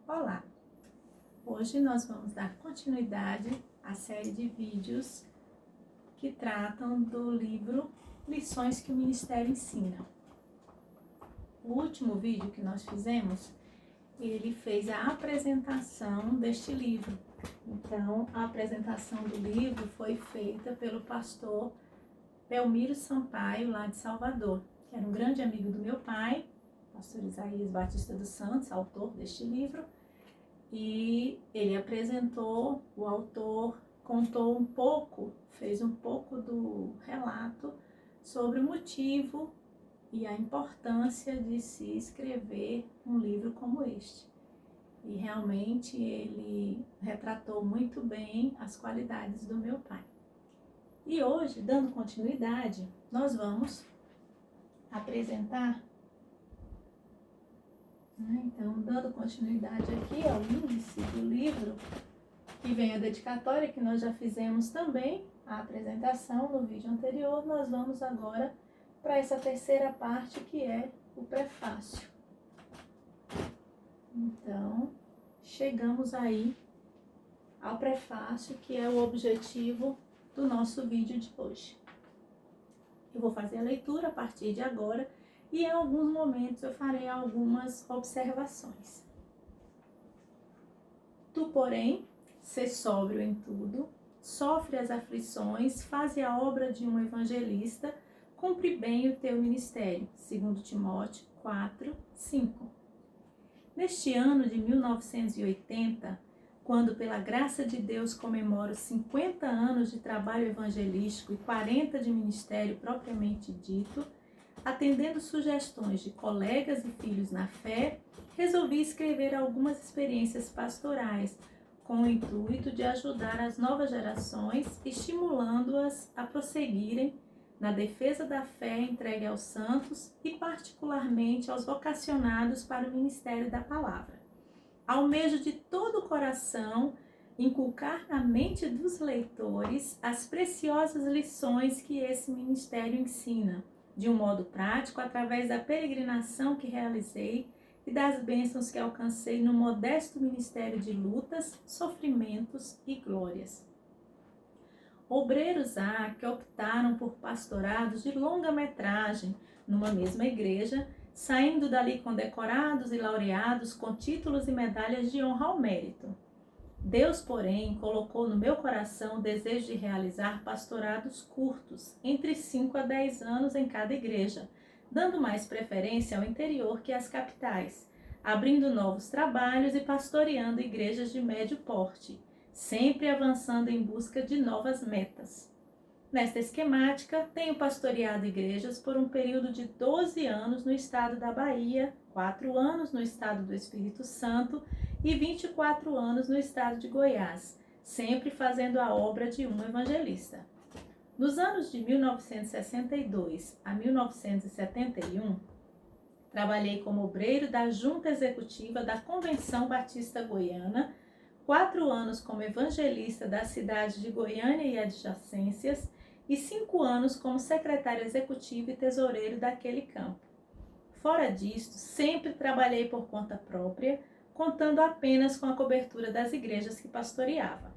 Olá! Hoje nós vamos dar continuidade à série de vídeos que tratam do livro Lições que o Ministério Ensina. O último vídeo que nós fizemos, ele fez a apresentação deste livro. Então, a apresentação do livro foi feita pelo pastor Belmiro Sampaio, lá de Salvador, que era um grande amigo do meu pai, pastor Isaías Batista dos Santos, autor deste livro. E ele apresentou, o autor contou um pouco, fez um pouco do relato sobre o motivo e a importância de se escrever um livro como este. E realmente ele retratou muito bem as qualidades do meu pai. E hoje, dando continuidade, nós vamos apresentar, então, dando continuidade aqui ao índice do livro, que vem a dedicatória, que nós já fizemos também a apresentação no vídeo anterior, nós vamos agora para essa terceira parte, que é o prefácio. Então, chegamos aí ao prefácio, que é o objetivo do nosso vídeo de hoje. Eu vou fazer a leitura a partir de agora e em alguns momentos eu farei algumas observações. Tu, porém, sê sóbrio em tudo, sofre as aflições, faze a obra de um evangelista, cumpre bem o teu ministério. 2 Timóteo 4, 5. Neste ano de 1980, quando pela graça de Deus comemoro 50 anos de trabalho evangelístico e 40 de ministério propriamente dito, atendendo sugestões de colegas e filhos na fé, resolvi escrever algumas experiências pastorais com o intuito de ajudar as novas gerações, estimulando-as a prosseguirem na defesa da fé entregue aos santos e particularmente aos vocacionados para o ministério da palavra. Almejo de todo o coração inculcar na mente dos leitores as preciosas lições que esse ministério ensina, de um modo prático, através da peregrinação que realizei e das bênçãos que alcancei no modesto ministério de lutas, sofrimentos e glórias. Obreiros há que optaram por pastorados de longa metragem numa mesma igreja, saindo dali condecorados e laureados com títulos e medalhas de honra ao mérito. Deus, porém, colocou no meu coração o desejo de realizar pastorados curtos, entre 5 a 10 anos em cada igreja, dando mais preferência ao interior que às capitais, abrindo novos trabalhos e pastoreando igrejas de médio porte, sempre avançando em busca de novas metas. Nesta esquemática, tenho pastoreado igrejas por um período de 12 anos no estado da Bahia, 4 anos no estado do Espírito Santo e 24 anos no estado de Goiás, sempre fazendo a obra de um evangelista. Nos anos de 1962 a 1971, trabalhei como obreiro da Junta Executiva da Convenção Batista Goiana, 4 anos como evangelista da cidade de Goiânia e adjacências e 5 anos como secretário executivo e tesoureiro daquele campo. Fora disto, sempre trabalhei por conta própria, contando apenas com a cobertura das igrejas que pastoreava.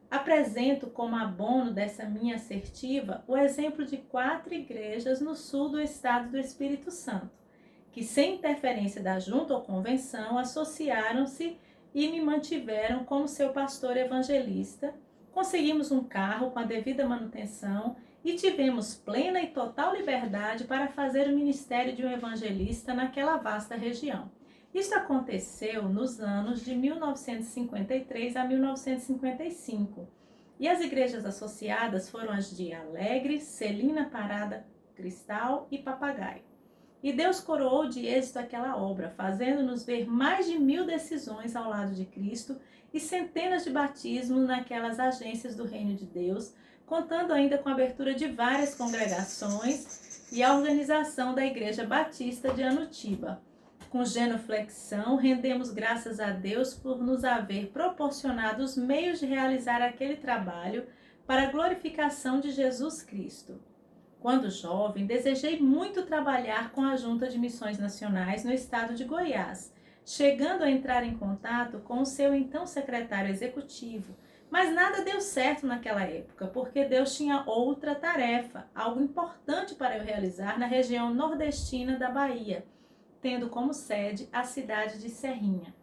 Apresento como abono dessa minha assertiva o exemplo de 4 igrejas no sul do estado do Espírito Santo, que sem interferência da junta ou convenção associaram-se e me mantiveram como seu pastor evangelista. Conseguimos um carro com a devida manutenção e tivemos plena e total liberdade para fazer o ministério de um evangelista naquela vasta região. Isso aconteceu nos anos de 1953 a 1955. E as igrejas associadas foram as de Alegre, Celina Parada Cristal e Papagaio. E Deus coroou de êxito aquela obra, fazendo-nos ver mais de 1000 decisões ao lado de Cristo e centenas de batismos naquelas agências do Reino de Deus, contando ainda com a abertura de várias congregações e a organização da Igreja Batista de Anutiba. Com genuflexão, rendemos graças a Deus por nos haver proporcionado os meios de realizar aquele trabalho para a glorificação de Jesus Cristo. Quando jovem, desejei muito trabalhar com a Junta de Missões Nacionais no estado de Goiás, chegando a entrar em contato com o seu então secretário executivo. Mas nada deu certo naquela época, porque Deus tinha outra tarefa, algo importante para eu realizar na região nordestina da Bahia, tendo como sede a cidade de Serrinha.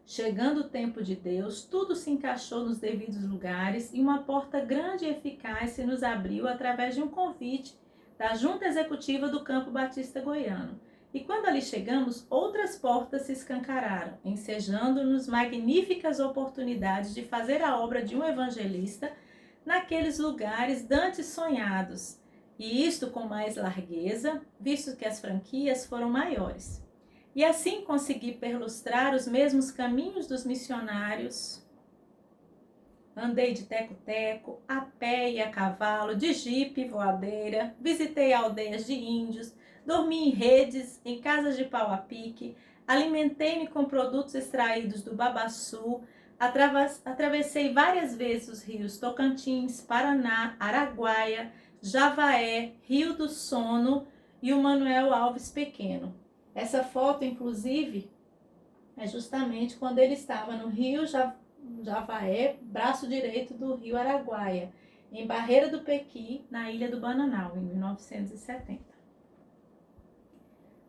Chegando o tempo de Deus, tudo se encaixou nos devidos lugares e uma porta grande e eficaz se nos abriu através de um convite da Junta Executiva do Campo Batista Goiano. E quando ali chegamos, outras portas se escancararam, ensejando-nos magníficas oportunidades de fazer a obra de um evangelista naqueles lugares dantes sonhados, e isto com mais largueza, visto que as franquias foram maiores. E assim consegui perlustrar os mesmos caminhos dos missionários. Andei de teco-teco, a pé e a cavalo, de jipe e voadeira, visitei aldeias de índios, dormi em redes, em casas de pau a pique, alimentei-me com produtos extraídos do babaçu, atravessei várias vezes os rios Tocantins, Paraná, Araguaia, Javaé, Rio do Sono e o Manuel Alves Pequeno. Essa foto, inclusive, é justamente quando ele estava no Rio Javaé, braço direito do Rio Araguaia, em Barreira do Pequi, na Ilha do Bananal, em 1970.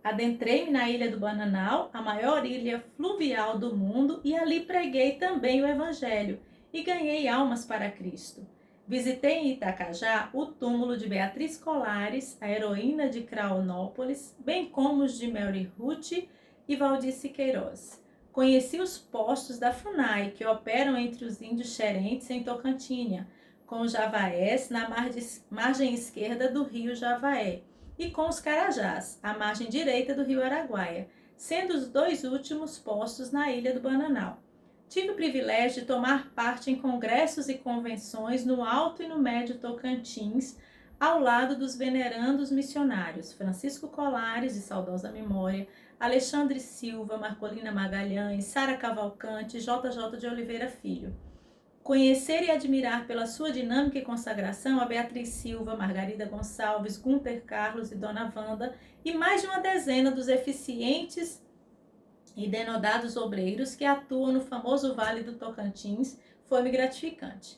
Adentrei-me na Ilha do Bananal, a maior ilha fluvial do mundo, e ali preguei também o Evangelho e ganhei almas para Cristo. Visitei em Itacajá o túmulo de Beatriz Colares, a heroína de Craonópolis, bem como os de Mary Ruth e Valdice Queiroz. Conheci os postos da FUNAI, que operam entre os índios xerentes em Tocantinha, com os javaés na margem esquerda do rio Javaé, e com os carajás, à margem direita do rio Araguaia, sendo os dois últimos postos na Ilha do Bananal. Tive o privilégio de tomar parte em congressos e convenções no Alto e no Médio Tocantins, ao lado dos venerandos missionários Francisco Colares, de saudosa memória, Alexandre Silva, Marcolina Magalhães, Sara Cavalcante, JJ de Oliveira Filho. Conhecer e admirar pela sua dinâmica e consagração a Beatriz Silva, Margarida Gonçalves, Gunter Carlos e Dona Wanda, e mais de uma dezena dos eficientes e denodados obreiros que atuam no famoso Vale do Tocantins, foi-me gratificante.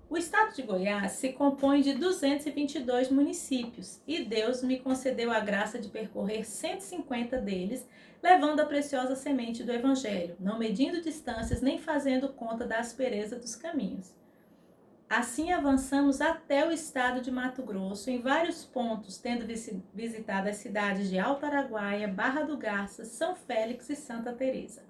O estado de Goiás se compõe de 222 municípios e Deus me concedeu a graça de percorrer 150 deles, levando a preciosa semente do Evangelho, não medindo distâncias nem fazendo conta da aspereza dos caminhos. Assim avançamos até o estado de Mato Grosso, em vários pontos, tendo visitado as cidades de Alto Araguaia, Barra do Garça, São Félix e Santa Teresa.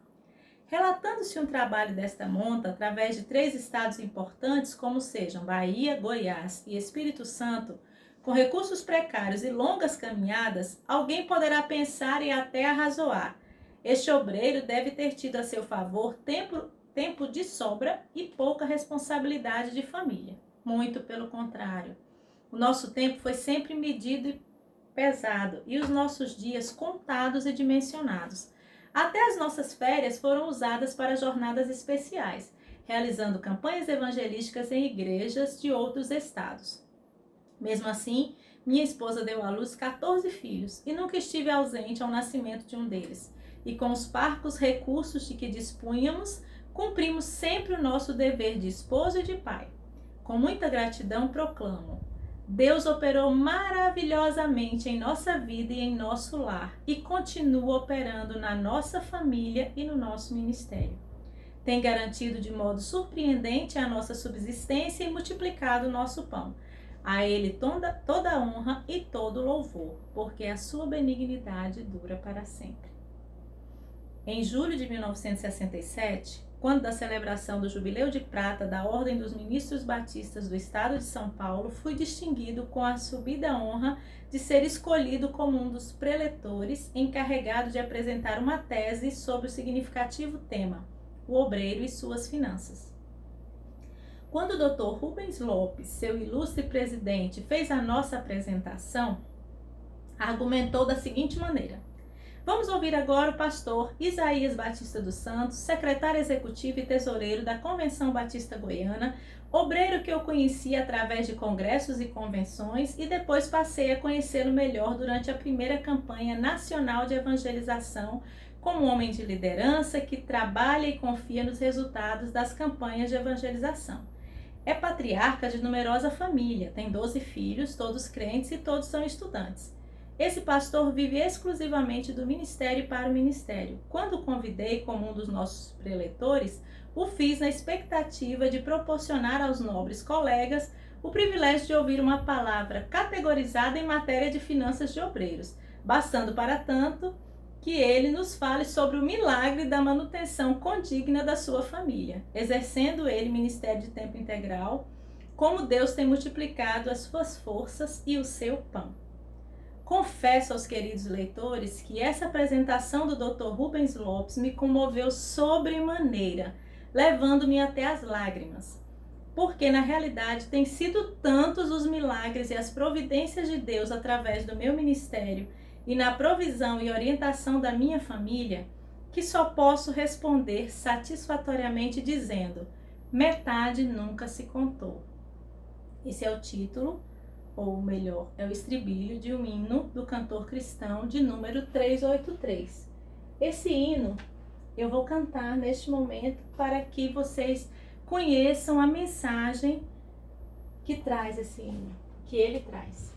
Relatando-se um trabalho desta monta, através de 3 estados importantes, como sejam Bahia, Goiás e Espírito Santo, com recursos precários e longas caminhadas, alguém poderá pensar e até arrazoar. Este obreiro deve ter tido a seu favor tempo de sobra e pouca responsabilidade de família. Muito pelo contrário. O nosso tempo foi sempre medido e pesado, e os nossos dias contados e dimensionados. Até as nossas férias foram usadas para jornadas especiais, realizando campanhas evangelísticas em igrejas de outros estados. Mesmo assim, minha esposa deu à luz 14 filhos e nunca estive ausente ao nascimento de um deles. E com os parcos recursos de que dispunhamos, cumprimos sempre o nosso dever de esposo e de pai. Com muita gratidão proclamo: Deus operou maravilhosamente em nossa vida e em nosso lar e continua operando na nossa família e no nosso ministério. Tem garantido de modo surpreendente a nossa subsistência e multiplicado o nosso pão. A Ele toda a honra e todo o louvor, porque a sua benignidade dura para sempre. Em julho de 1967, quando da celebração do Jubileu de Prata da Ordem dos Ministros Batistas do Estado de São Paulo, fui distinguido com a subida honra de ser escolhido como um dos preletores encarregado de apresentar uma tese sobre o significativo tema, o obreiro e suas finanças. Quando o Dr. Rubens Lopes, seu ilustre presidente, fez a nossa apresentação, argumentou da seguinte maneira: vamos ouvir agora o pastor Isaías Batista dos Santos, secretário executivo e tesoureiro da Convenção Batista Goiana, obreiro que eu conheci através de congressos e convenções e depois passei a conhecê-lo melhor durante a primeira campanha nacional de evangelização como um homem de liderança que trabalha e confia nos resultados das campanhas de evangelização. É patriarca de numerosa família, tem 12 filhos, todos crentes e todos são estudantes. Esse pastor vive exclusivamente do ministério para o ministério. Quando o convidei como um dos nossos preletores, o fiz na expectativa de proporcionar aos nobres colegas o privilégio de ouvir uma palavra categorizada em matéria de finanças de obreiros, bastando para tanto que ele nos fale sobre o milagre da manutenção condigna da sua família, exercendo ele ministério de tempo integral, como Deus tem multiplicado as suas forças e o seu pão. Confesso aos queridos leitores que essa apresentação do Dr. Rubens Lopes me comoveu sobremaneira, levando-me até as lágrimas, porque na realidade têm sido tantos os milagres e as providências de Deus através do meu ministério e na provisão e orientação da minha família, que só posso responder satisfatoriamente dizendo: metade nunca se contou. Esse é o título, ou melhor, é o estribilho de um hino do cantor cristão de número 383. Esse hino eu vou cantar neste momento para que vocês conheçam a mensagem que traz esse hino, que ele traz.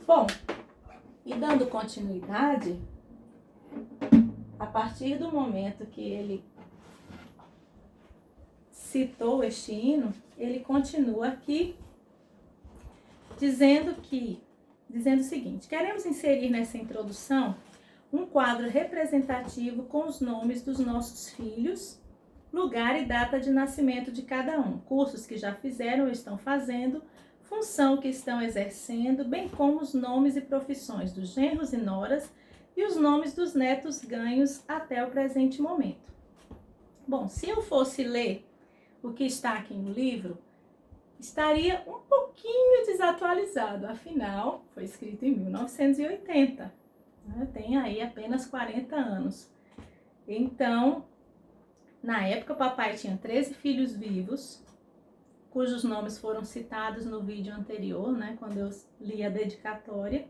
Bom, e dando continuidade, a partir do momento que ele citou este hino, ele continua aqui dizendo o seguinte: queremos inserir nessa introdução um quadro representativo com os nomes dos nossos filhos, lugar e data de nascimento de cada um, cursos que já fizeram ou estão fazendo, função que estão exercendo, bem como os nomes e profissões dos genros e noras e os nomes dos netos ganhos até o presente momento. Bom, se eu fosse ler o que está aqui no livro, estaria um pouquinho desatualizado, afinal, foi escrito em 1980, né? Tem aí apenas 40 anos. Então, na época, o papai tinha 13 filhos vivos, cujos nomes foram citados no vídeo anterior, né, quando eu li a dedicatória,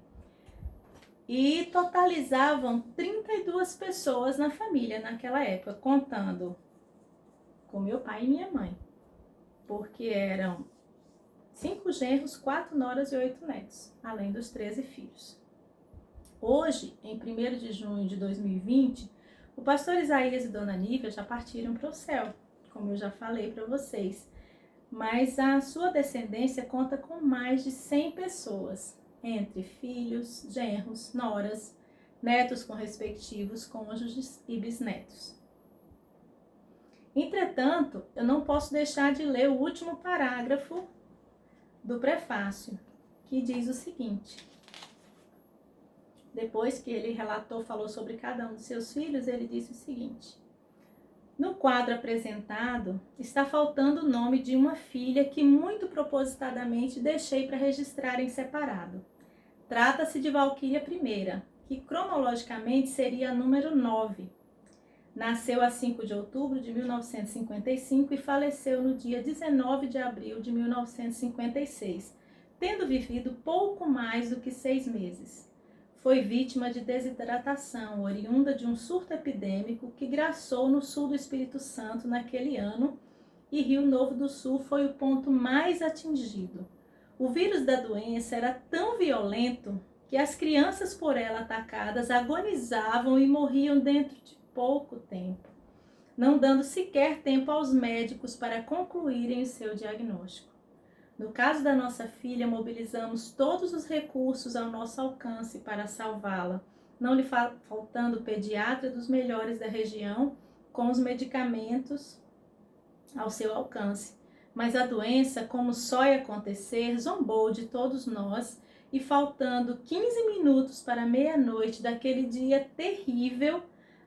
e totalizavam 32 pessoas na família naquela época, contando com meu pai e minha mãe, porque eram 5 genros, 4 noras e 8 netos, além dos 13 filhos. Hoje, em 1º de junho de 2020, o pastor Isaías e Dona Nívia já partiram para o céu, como eu já falei para vocês, mas a sua descendência conta com mais de 100 pessoas, entre filhos, genros, noras, netos com respectivos cônjuges e bisnetos. Entretanto, eu não posso deixar de ler o último parágrafo do prefácio, que diz o seguinte: depois que ele falou sobre cada um de seus filhos, ele disse o seguinte: no quadro apresentado, está faltando o nome de uma filha que muito propositadamente deixei para registrar em separado. Trata-se de Valquíria I, que cronologicamente seria a número 9. Nasceu a 5 de outubro de 1955 e faleceu no dia 19 de abril de 1956, tendo vivido pouco mais do que 6 meses. Foi vítima de desidratação, oriunda de um surto epidêmico que graçou no sul do Espírito Santo naquele ano, e Rio Novo do Sul foi o ponto mais atingido. O vírus da doença era tão violento que as crianças por ela atacadas agonizavam e morriam dentro de pouco tempo, não dando sequer tempo aos médicos para concluírem o seu diagnóstico. No caso da nossa filha, mobilizamos todos os recursos ao nosso alcance para salvá-la, não lhe faltando pediatra dos melhores da região, com os medicamentos ao seu alcance. Mas a doença, como só ia acontecer, zombou de todos nós e, faltando 15 minutos para meia-noite daquele dia terrível,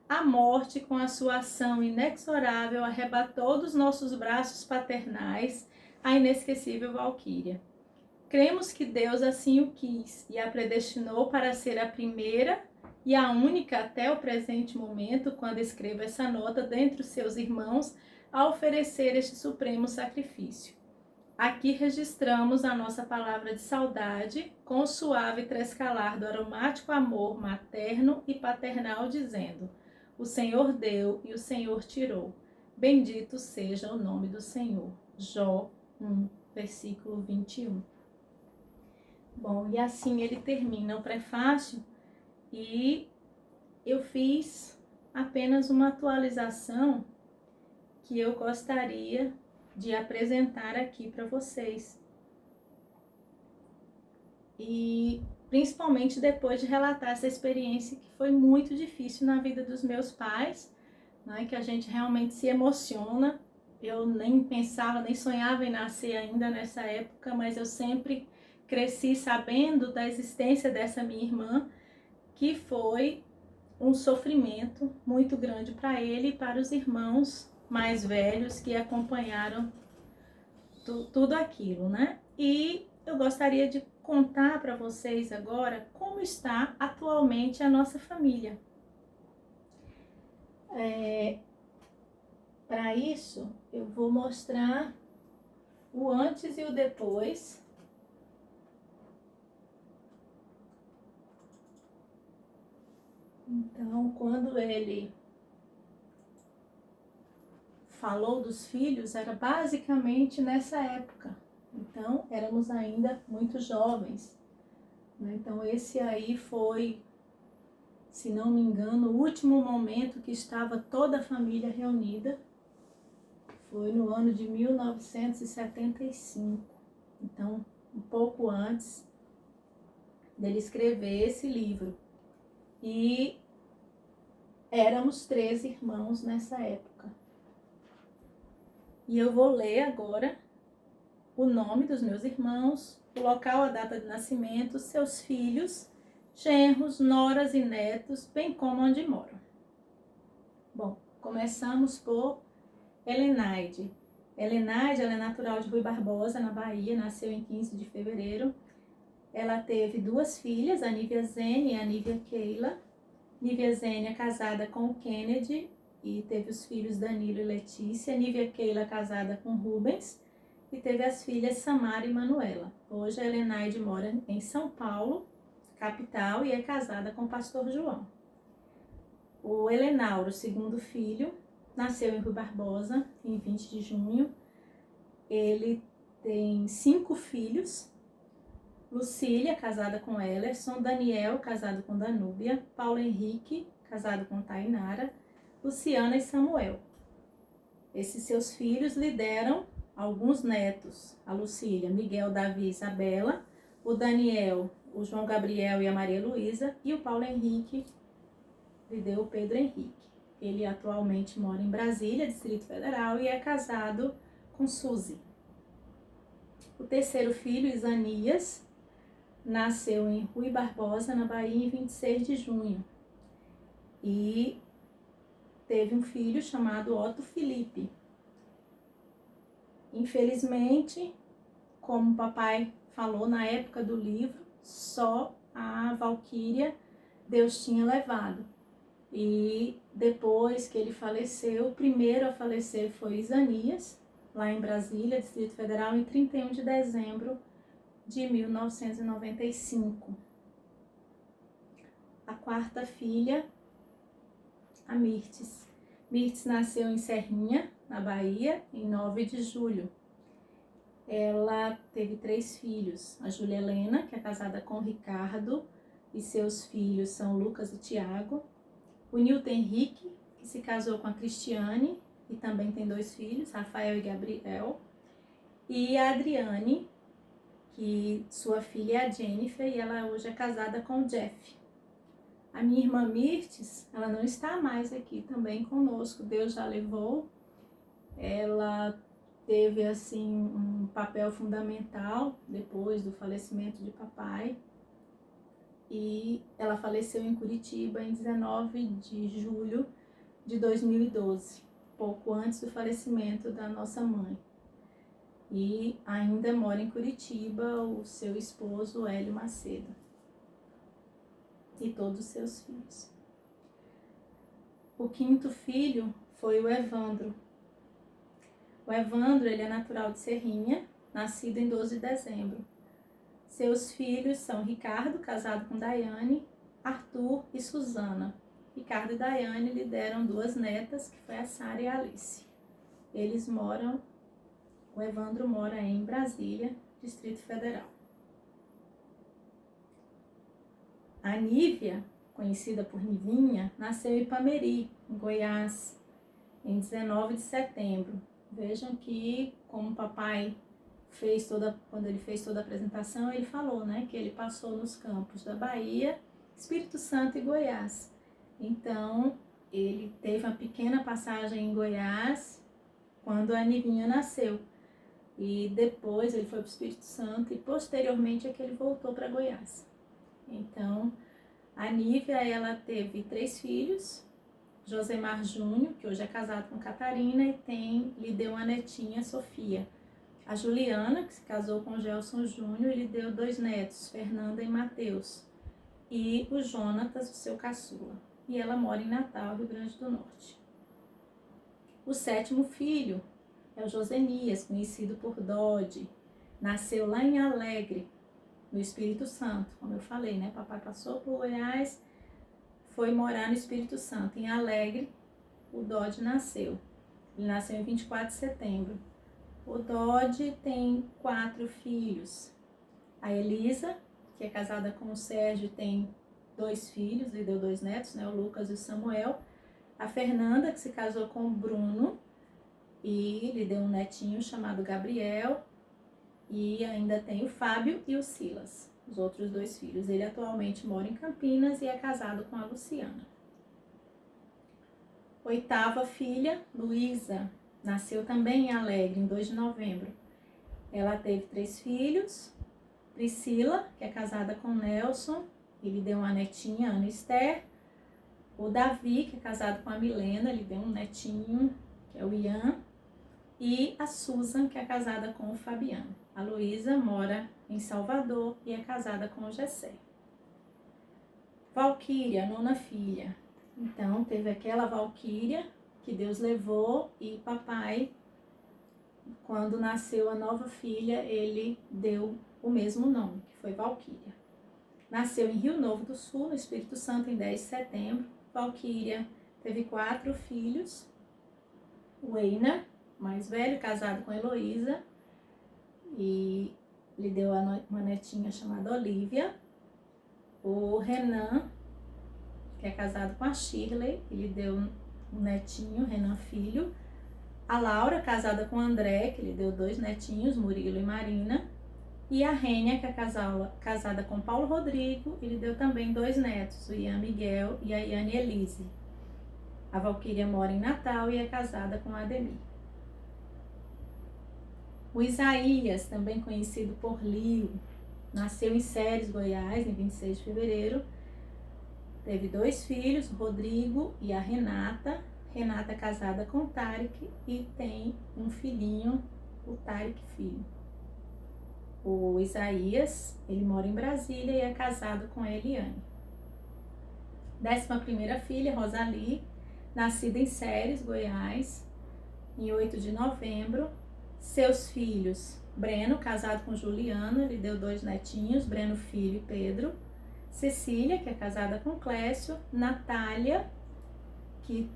a morte, com a sua ação inexorável, arrebatou dos nossos braços paternais a inesquecível Valquíria. Cremos que Deus assim o quis e a predestinou para ser a primeira e a única até o presente momento, quando escrevo essa nota, dentre os seus irmãos, a oferecer este supremo sacrifício. Aqui registramos a nossa palavra de saudade com o suave trescalar do aromático amor materno e paternal, dizendo: o Senhor deu e o Senhor tirou. Bendito seja o nome do Senhor. Jó 1, versículo 21. Bom, e assim ele termina o prefácio, e eu fiz apenas uma atualização que eu gostaria de apresentar aqui para vocês. E principalmente depois de relatar essa experiência que foi muito difícil na vida dos meus pais, né, que a gente realmente se emociona. Eu nem pensava, nem sonhava em nascer ainda nessa época, mas eu sempre cresci sabendo da existência dessa minha irmã, que foi um sofrimento muito grande para ele e para os irmãos mais velhos que acompanharam tudo aquilo, né? E eu gostaria de contar para vocês agora como está atualmente a nossa família. Para isso, eu vou mostrar o antes e o depois. Então, quando ele falou dos filhos, era basicamente nessa época. Então, éramos ainda muito jovens. né? Então esse aí foi, se não me engano, o último momento que estava toda a família reunida. Foi no ano de 1975. Então, um pouco antes dele escrever esse livro. E éramos 13 irmãos nessa época. E eu vou ler agora o nome dos meus irmãos, o local, a data de nascimento, seus filhos, genros, noras e netos, bem como onde moram. Bom, começamos por Helenaide. Helenaide, ela é natural de Rui Barbosa, na Bahia, nasceu em 15 de fevereiro. Ela teve 2 filhas, a Nívia Zene e a Nívia Keila. Nívia Zene é casada com o Kennedy e teve os filhos Danilo e Letícia. Nívia Keila casada com Rubens e teve as filhas Samara e Manuela. Hoje a Helenaide mora em São Paulo, capital, e é casada com o pastor João. O Elenauro, segundo filho, nasceu em Rui Barbosa, em 20 de junho. Ele tem 5 filhos. Lucília, casada com Ellerson. Daniel, casado com Danúbia. Paulo Henrique, casado com Tainara. Luciana e Samuel. Esses seus filhos lhe deram alguns netos. A Lucília, Miguel, Davi e Isabela. O Daniel, o João Gabriel e a Maria Luísa. E o Paulo Henrique lhe deu o Pedro Henrique. Ele atualmente mora em Brasília, Distrito Federal, e é casado com Suzy. O terceiro filho, Isanias, nasceu em Rui Barbosa, na Bahia, em 26 de junho. E teve um filho chamado Otto Felipe. Infelizmente, como o papai falou na época do livro, só a Valquíria Deus tinha levado. E depois que ele faleceu, o primeiro a falecer foi Isanias, lá em Brasília, Distrito Federal, em 31 de dezembro de 1995. A quarta filha, a Mirtes. Mirtes nasceu em Serrinha, na Bahia, em 9 de julho. Ela teve 3 filhos. A Júlia Helena, que é casada com o Ricardo, e seus filhos são Lucas e Tiago. O Nilton Henrique, que se casou com a Cristiane e também tem 2 filhos, Rafael e Gabriel. E a Adriane, que sua filha é a Jennifer e ela hoje é casada com o Jeff. A minha irmã Mirtes, ela não está mais aqui também conosco, Deus já levou. Ela teve assim um papel fundamental depois do falecimento de papai. E ela faleceu em Curitiba em 19 de julho de 2012, pouco antes do falecimento da nossa mãe. E ainda mora em Curitiba o seu esposo, Hélio Macedo, e todos os seus filhos. O quinto filho foi o Evandro. O Evandro, ele é natural de Serrinha, nascido em 12 de dezembro. Seus filhos são Ricardo, casado com Daiane, Arthur e Suzana. Ricardo e Daiane lhe deram 2 netas, que foi a Sara e a Alice. O Evandro mora em Brasília, Distrito Federal. A Nívia, conhecida por Nivinha, nasceu em Ipameri, em Goiás, em 19 de setembro. Vejam que, como o papai quando ele fez toda a apresentação, ele falou, né, que ele passou nos campos da Bahia, Espírito Santo e Goiás. Então, ele teve uma pequena passagem em Goiás quando a Nivinha nasceu. E depois ele foi para o Espírito Santo e posteriormente é que ele voltou para Goiás. Então, a Nívia, ela teve 3 filhos, Josemar Júnior, que hoje é casado com Catarina, e lhe deu uma netinha, Sofia. A Juliana, que se casou com Gelson Júnior, lhe deu 2 netos, Fernanda e Mateus. E o Jonatas, o seu caçula. E ela mora em Natal, Rio Grande do Norte. O 7º filho é o Josenias, conhecido por Dodge. Nasceu lá em Alegre, no Espírito Santo. Como eu falei, né? Papai passou por Goiás, foi morar no Espírito Santo. Em Alegre, o Dodge nasceu. Ele nasceu em 24 de setembro. O Dodge tem 4 filhos. A Elisa, que é casada com o Sérgio, tem 2 filhos, lhe deu 2 netos, né, o Lucas e o Samuel. A Fernanda, que se casou com o Bruno e lhe deu um netinho chamado Gabriel. E ainda tem o Fábio e o Silas, os outros 2 filhos. Ele atualmente mora em Campinas e é casado com a Luciana. 8ª filha, Luísa, nasceu também em Alegre, em 2 de novembro. Ela teve 3 filhos. Priscila, que é casada com Nelson, ele deu uma netinha, Ana Esther. O Davi, que é casado com a Milena, ele deu um netinho, que é o Ian. E a Susan, que é casada com o Fabiano. A Luísa mora em Salvador e é casada com o Gessé. Valquíria, 9ª filha. Então, teve aquela Valquíria que Deus levou e papai, quando nasceu a nova filha, ele deu o mesmo nome, que foi Valquíria. Nasceu em Rio Novo do Sul, no Espírito Santo, em 10 de setembro. Valquíria teve 4 filhos. O Einar, mais velho, casado com Heloísa, e lhe deu uma netinha chamada Olivia. O Renan, que é casado com a Shirley, ele deu um netinho, Renan Filho. A Laura, casada com o André, que lhe deu 2 netinhos, Murilo e Marina. E a Rênia, que é casada com Paulo Rodrigo, ele deu também 2 netos, o Ian Miguel e a Iane Elise. A Valquíria mora em Natal e é casada com a Ademir. O Isaías, também conhecido por Lio, nasceu em Ceres, Goiás, em 26 de fevereiro. Teve 2 filhos, o Rodrigo e a Renata. Renata é casada com o Tarek e tem um filhinho, o Tarek filho. O Isaías, ele mora em Brasília e é casado com a Eliane. 11ª filha, Rosalie, nascida em Ceres, Goiás, em 8 de novembro. Seus filhos, Breno, casado com Juliana, ele deu 2 netinhos, Breno Filho e Pedro. Cecília, que é casada com Clécio. Natália, que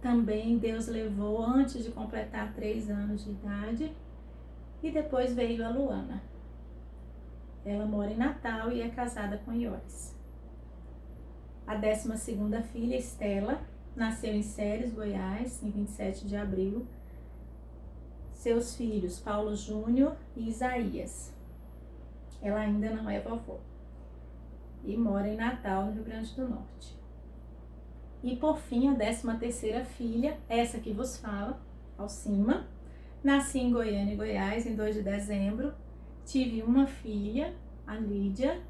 também Deus levou antes de completar 3 anos de idade. E depois veio a Luana. Ela mora em Natal e é casada com Ioris. A 12ª filha, Estela, nasceu em Ceres, Goiás, em 27 de abril. Seus filhos, Paulo Júnior e Isaías. Ela ainda não é vovó. E mora em Natal, no Rio Grande do Norte. E por fim, a 13ª filha, essa que vos fala, Alcima. Nasci em Goiânia, Goiás, em 2 de dezembro. Tive uma filha, a Lídia,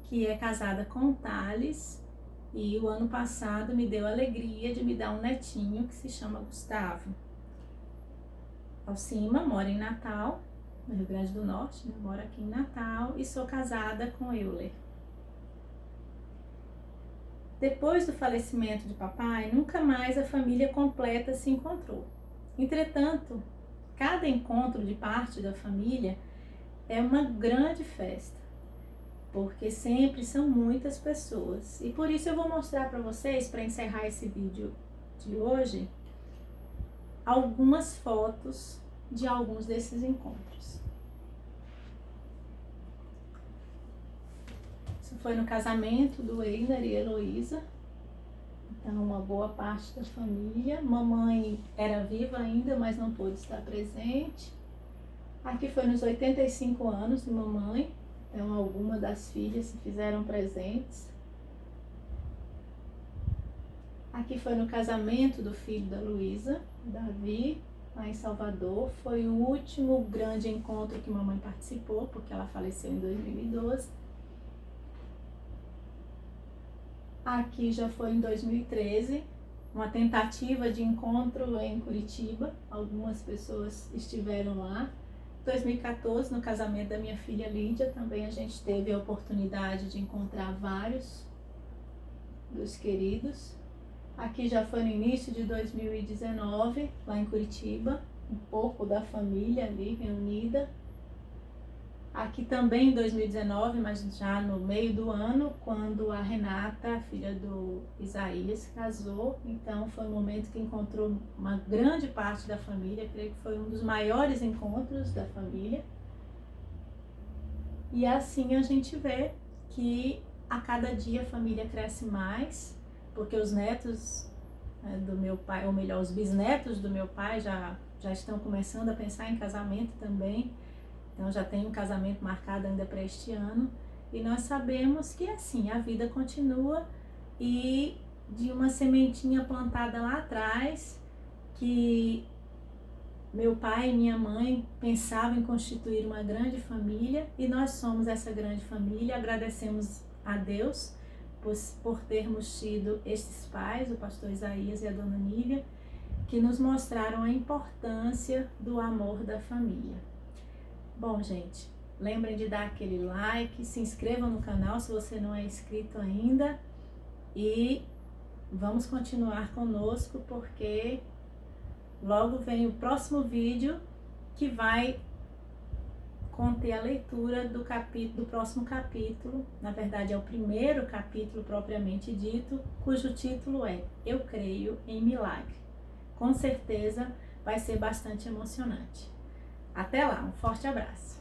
que é casada com o Thales. E o ano passado me deu a alegria de me dar um netinho que se chama Gustavo. Alcima mora em Natal, no Rio Grande do Norte, né? Moro aqui em Natal e sou casada com Euler. Depois do falecimento de papai, nunca mais a família completa se encontrou. Entretanto, cada encontro de parte da família é uma grande festa, porque sempre são muitas pessoas. E por isso eu vou mostrar para vocês, para encerrar esse vídeo de hoje, algumas fotos de alguns desses encontros. Isso foi no casamento do Einar e Heloísa. Então, uma boa parte da família. Mamãe era viva ainda, mas não pôde estar presente. Aqui foi nos 85 anos de mamãe. Então, algumas das filhas se fizeram presentes. Aqui foi no casamento do filho da Luísa, Davi, lá em Salvador. Foi o último grande encontro que mamãe participou, porque ela faleceu em 2012. Aqui já foi em 2013, uma tentativa de encontro em Curitiba. Algumas pessoas estiveram lá. 2014, no casamento da minha filha Lídia, também a gente teve a oportunidade de encontrar vários dos queridos. Aqui já foi no início de 2019, lá em Curitiba, um pouco da família ali reunida. Aqui também em 2019, mas já no meio do ano, quando a Renata, filha do Isaías, se casou. Então foi um momento que encontrou uma grande parte da família, creio que foi um dos maiores encontros da família. E assim a gente vê que a cada dia a família cresce mais, porque os netos do meu pai, ou melhor, os bisnetos do meu pai já estão começando a pensar em casamento também. Então já tem um casamento marcado ainda para este ano. E nós sabemos que assim, a vida continua, e de uma sementinha plantada lá atrás, que meu pai e minha mãe pensavam em constituir uma grande família, e nós somos essa grande família. Agradecemos a Deus por termos tido esses pais, o pastor Isaías e a dona Nívia, que nos mostraram a importância do amor da família. Bom, gente, lembrem de dar aquele like, se inscrevam no canal se você não é inscrito ainda, e vamos continuar conosco, porque logo vem o próximo vídeo que vai conter a leitura do próximo capítulo. Na verdade, é o primeiro capítulo propriamente dito, cujo título é Eu Creio em Milagre. Com certeza vai ser bastante emocionante. Até lá, um forte abraço!